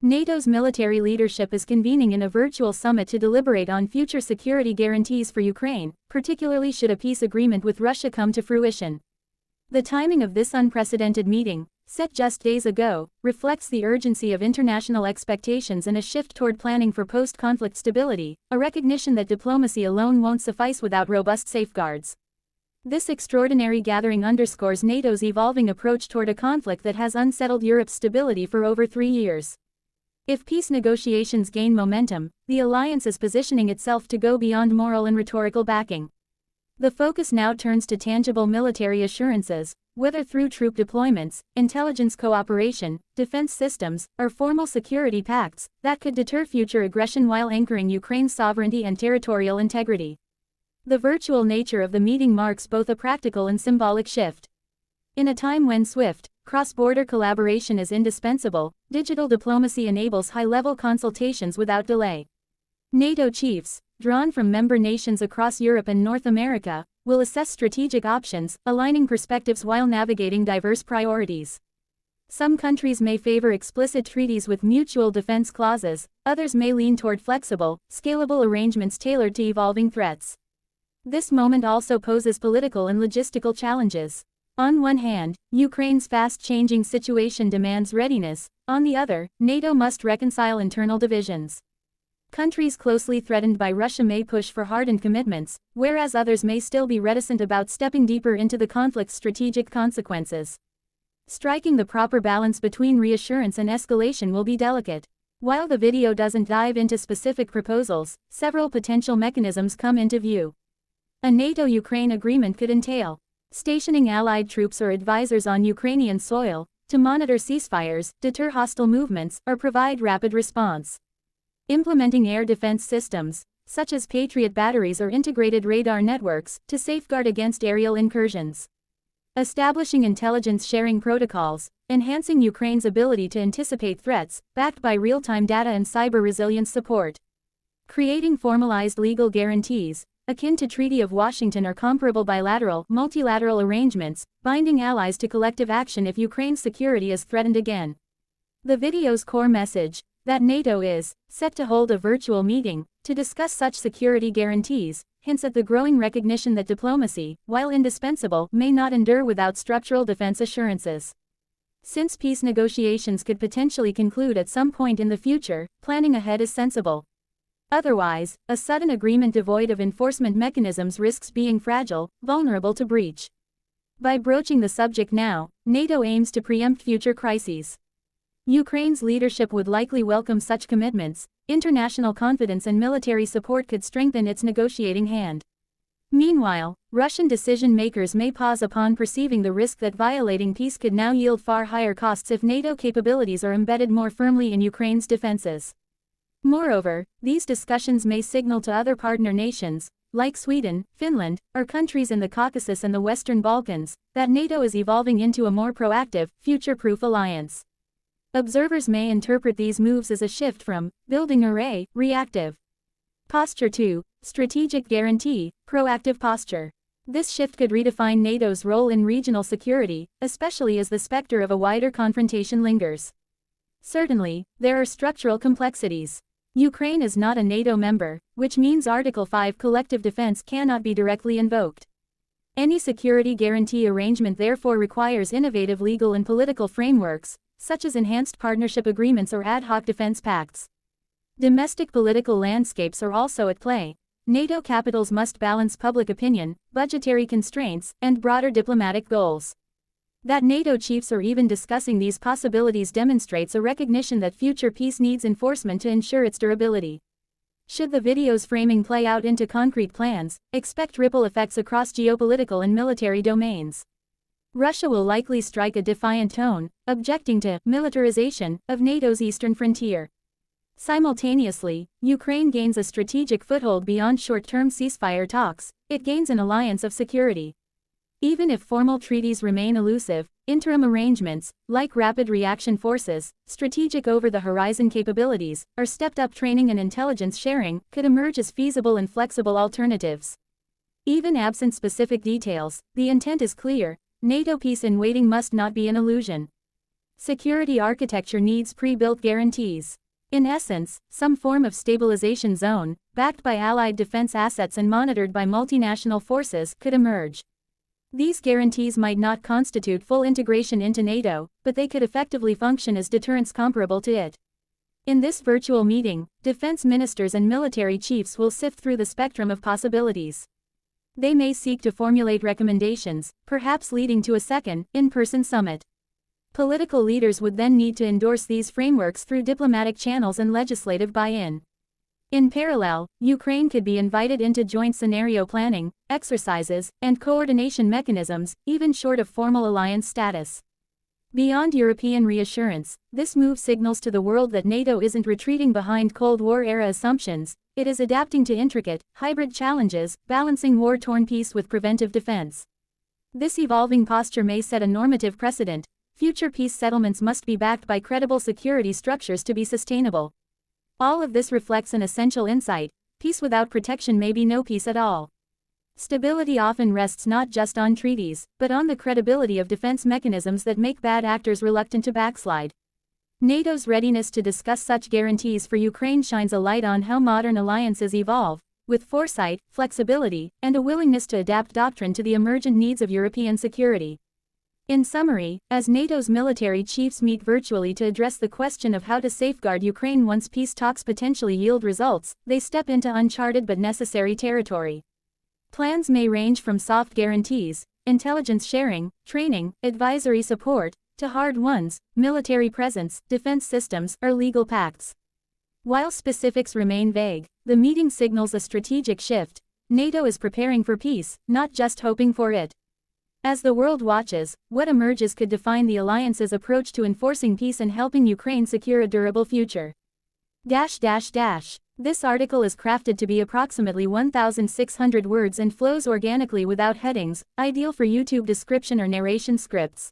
NATO's military leadership is convening in a virtual summit to deliberate on future security guarantees for Ukraine, particularly should a peace agreement with Russia come to fruition. The timing of this unprecedented meeting, set just days ago, reflects the urgency of international expectations and a shift toward planning for post-conflict stability, a recognition that diplomacy alone won't suffice without robust safeguards. This extraordinary gathering underscores NATO's evolving approach toward a conflict that has unsettled Europe's stability for over 3 years. If peace negotiations gain momentum, the alliance is positioning itself to go beyond moral and rhetorical backing. The focus now turns to tangible military assurances, whether through troop deployments, intelligence cooperation, defense systems, or formal security pacts, that could deter future aggression while anchoring Ukraine's sovereignty and territorial integrity. The virtual nature of the meeting marks both a practical and symbolic shift. In a time when swift, cross-border collaboration is indispensable, digital diplomacy enables high-level consultations without delay. NATO chiefs, drawn from member nations across Europe and North America, will assess strategic options, aligning perspectives while navigating diverse priorities. Some countries may favor explicit treaties with mutual defense clauses, others may lean toward flexible, scalable arrangements tailored to evolving threats. This moment also poses political and logistical challenges. On one hand, Ukraine's fast-changing situation demands readiness, on the other, NATO must reconcile internal divisions. Countries closely threatened by Russia may push for hardened commitments, whereas others may still be reticent about stepping deeper into the conflict's strategic consequences. Striking the proper balance between reassurance and escalation will be delicate. While the video doesn't dive into specific proposals, several potential mechanisms come into view. A NATO-Ukraine agreement could entail stationing allied troops or advisors on Ukrainian soil, to monitor ceasefires, deter hostile movements, or provide rapid response. Implementing air defense systems, such as Patriot batteries or integrated radar networks, to safeguard against aerial incursions. Establishing intelligence sharing protocols, enhancing Ukraine's ability to anticipate threats, backed by real-time data and cyber resilience support. Creating formalized legal guarantees, akin to Treaty of Washington or comparable bilateral, multilateral arrangements, binding allies to collective action if Ukraine's security is threatened again. The video's core message, that NATO is set to hold a virtual meeting to discuss such security guarantees, hints at the growing recognition that diplomacy, while indispensable, may not endure without structural defense assurances. Since peace negotiations could potentially conclude at some point in the future, planning ahead is sensible. Otherwise, a sudden agreement devoid of enforcement mechanisms risks being fragile, vulnerable to breach. By broaching the subject now, NATO aims to preempt future crises. Ukraine's leadership would likely welcome such commitments. International confidence and military support could strengthen its negotiating hand. Meanwhile, Russian decision-makers may pause upon perceiving the risk that violating peace could now yield far higher costs if NATO capabilities are embedded more firmly in Ukraine's defenses. Moreover, these discussions may signal to other partner nations, like Sweden, Finland, or countries in the Caucasus and the Western Balkans, that NATO is evolving into a more proactive, future-proof alliance. Observers may interpret these moves as a shift from building array, reactive posture to strategic guarantee, proactive posture. This shift could redefine NATO's role in regional security, especially as the specter of a wider confrontation lingers. Certainly, there are structural complexities. Ukraine is not a NATO member, which means Article 5 collective defense cannot be directly invoked. Any security guarantee arrangement therefore requires innovative legal and political frameworks, such as enhanced partnership agreements or ad hoc defense pacts. Domestic political landscapes are also at play. NATO capitals must balance public opinion, budgetary constraints, and broader diplomatic goals. That NATO chiefs are even discussing these possibilities demonstrates a recognition that future peace needs enforcement to ensure its durability. Should the video's framing play out into concrete plans, expect ripple effects across geopolitical and military domains. Russia will likely strike a defiant tone, objecting to militarization of NATO's eastern frontier. Simultaneously, Ukraine gains a strategic foothold beyond short-term ceasefire talks. It gains an alliance of security. Even if formal treaties remain elusive, interim arrangements, like rapid reaction forces, strategic over-the-horizon capabilities, or stepped-up training and intelligence sharing, could emerge as feasible and flexible alternatives. Even absent specific details, the intent is clear: NATO peace in waiting must not be an illusion. Security architecture needs pre-built guarantees. In essence, some form of stabilization zone, backed by allied defense assets and monitored by multinational forces, could emerge. These guarantees might not constitute full integration into NATO, but they could effectively function as deterrents comparable to it. In this virtual meeting, defense ministers and military chiefs will sift through the spectrum of possibilities. They may seek to formulate recommendations, perhaps leading to a second, in-person summit. Political leaders would then need to endorse these frameworks through diplomatic channels and legislative buy-in. In parallel, Ukraine could be invited into joint scenario planning, exercises, and coordination mechanisms, even short of formal alliance status. Beyond European reassurance, this move signals to the world that NATO isn't retreating behind Cold War-era assumptions, it is adapting to intricate, hybrid challenges, balancing war-torn peace with preventive defense. This evolving posture may set a normative precedent. Future peace settlements must be backed by credible security structures to be sustainable. All of this reflects an essential insight: peace without protection may be no peace at all. Stability often rests not just on treaties, but on the credibility of defense mechanisms that make bad actors reluctant to backslide. NATO's readiness to discuss such guarantees for Ukraine shines a light on how modern alliances evolve, with foresight, flexibility, and a willingness to adapt doctrine to the emergent needs of European security. In summary, as NATO's military chiefs meet virtually to address the question of how to safeguard Ukraine once peace talks potentially yield results, they step into uncharted but necessary territory. Plans may range from soft guarantees, intelligence sharing, training, advisory support, to hard ones, military presence, defense systems, or legal pacts. While specifics remain vague, the meeting signals a strategic shift. NATO is preparing for peace, not just hoping for it. As the world watches, what emerges could define the alliance's approach to enforcing peace and helping Ukraine secure a durable future. This article is crafted to be approximately 1,600 words and flows organically without headings, ideal for YouTube description or narration scripts.